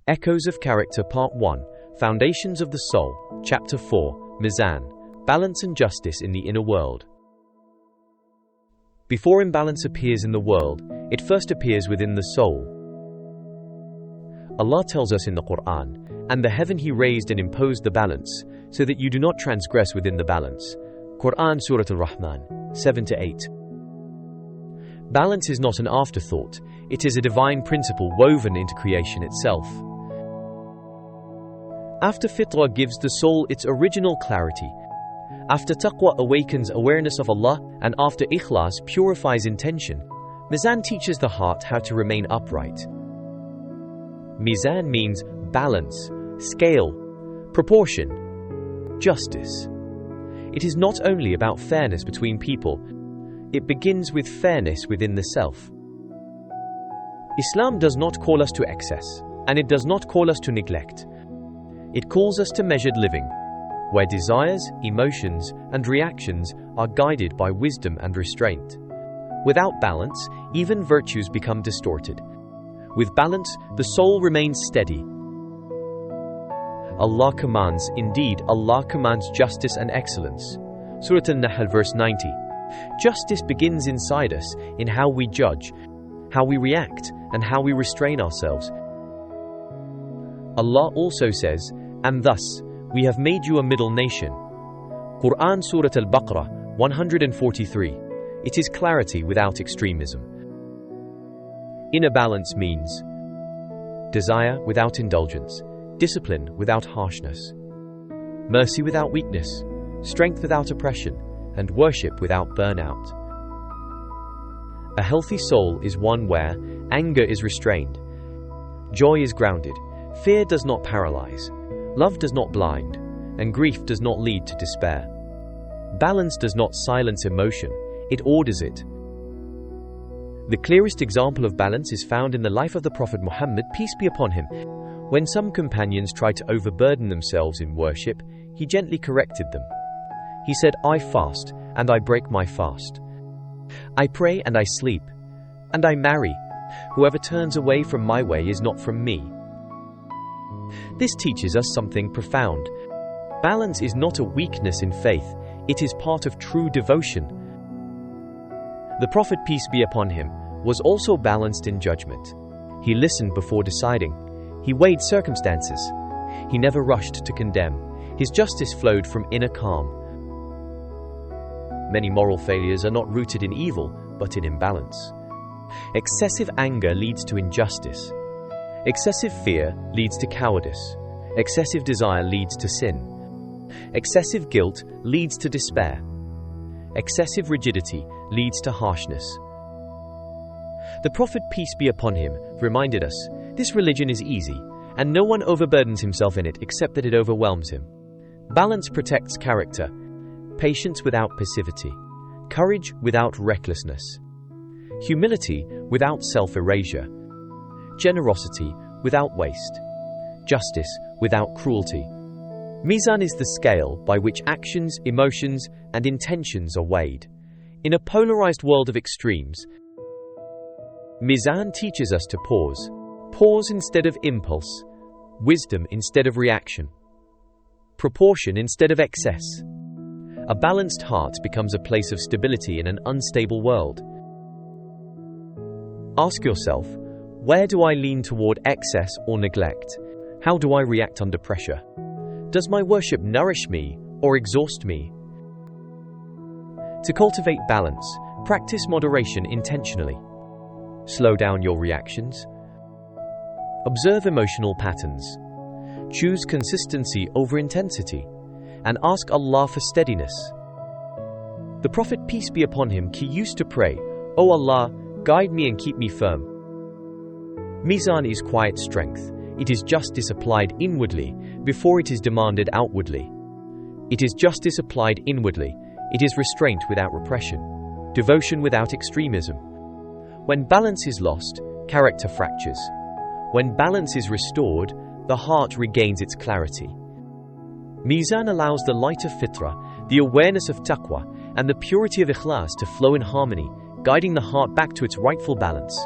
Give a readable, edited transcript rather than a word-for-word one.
Echoes of Character Part 1, Foundations of the Soul, Chapter 4, Mīzān, Balance and Justice in the Inner World. Before imbalance appears in the world, it first appears within the soul. Allah tells us in the Qur'an, "And the heaven He raised and imposed the balance, so that you do not transgress within the balance." Qur'an Surah Al-Rahman, 7-8. Balance is not an afterthought, it is a divine principle woven into creation itself. After fitrah gives the soul its original clarity, after taqwa awakens awareness of Allah, and after ikhlas purifies intention, Mīzān teaches the heart how to remain upright. Mīzān means balance, scale, proportion, justice. It is not only about fairness between people, it begins with fairness within the self. Islam does not call us to excess, and it does not call us to neglect. It calls us to measured living, where desires, emotions, and reactions are guided by wisdom and restraint. Without balance, even virtues become distorted. With balance, the soul remains steady. Allah commands, indeed, Allah commands justice and excellence. Surah An-Nahl verse 90. Justice begins inside us, in how we judge, how we react, and how we restrain ourselves. Allah also says, "And thus, we have made you a middle nation." Qur'an Surah Al-Baqarah, 143. It is clarity without extremism. Inner balance means desire without indulgence, discipline without harshness, mercy without weakness, strength without oppression, and worship without burnout. A healthy soul is one where anger is restrained, joy is grounded, fear does not paralyze, love does not blind, and grief does not lead to despair. Balance does not silence emotion, it orders it. The clearest example of balance is found in the life of the Prophet Muhammad, peace be upon him. When some companions tried to overburden themselves in worship, he gently corrected them. He said, "I fast, and I break my fast. I pray and I sleep, and I marry. Whoever turns away from my way is not from me." This teaches us something profound. Balance is not a weakness in faith, it is part of true devotion. The Prophet, peace be upon him, was also balanced in judgment. He listened before deciding. He weighed circumstances. He never rushed to condemn. His justice flowed from inner calm. Many moral failures are not rooted in evil, but in imbalance. Excessive anger leads to injustice. Excessive fear leads to cowardice. Excessive desire leads to sin. Excessive guilt leads to despair. Excessive rigidity leads to harshness. The Prophet, peace be upon him, reminded us, this religion is easy, and no one overburdens himself in it except that it overwhelms him. Balance protects character, patience without passivity, courage without recklessness, humility without self-erasure, generosity without waste, justice without cruelty. Mīzān is the scale by which actions, emotions, and intentions are weighed. In a polarized world of extremes, Mīzān teaches us to pause. Pause instead of impulse, wisdom instead of reaction, proportion instead of excess. A balanced heart becomes a place of stability in an unstable world. Ask yourself, where do I lean toward excess or neglect? How do I react under pressure? Does my worship nourish me or exhaust me? To cultivate balance, practice moderation intentionally. Slow down your reactions. Observe emotional patterns. Choose consistency over intensity. And ask Allah for steadiness. The Prophet, peace be upon him, he used to pray, "O Allah, guide me and keep me firm." Mīzān is quiet strength. It is justice applied inwardly before it is demanded outwardly. It is justice applied inwardly. It is restraint without repression, devotion without extremism. When balance is lost, character fractures. When balance is restored, the heart regains its clarity. Mīzān allows the light of fitrah, the awareness of taqwa, and the purity of ikhlas to flow in harmony, guiding the heart back to its rightful balance.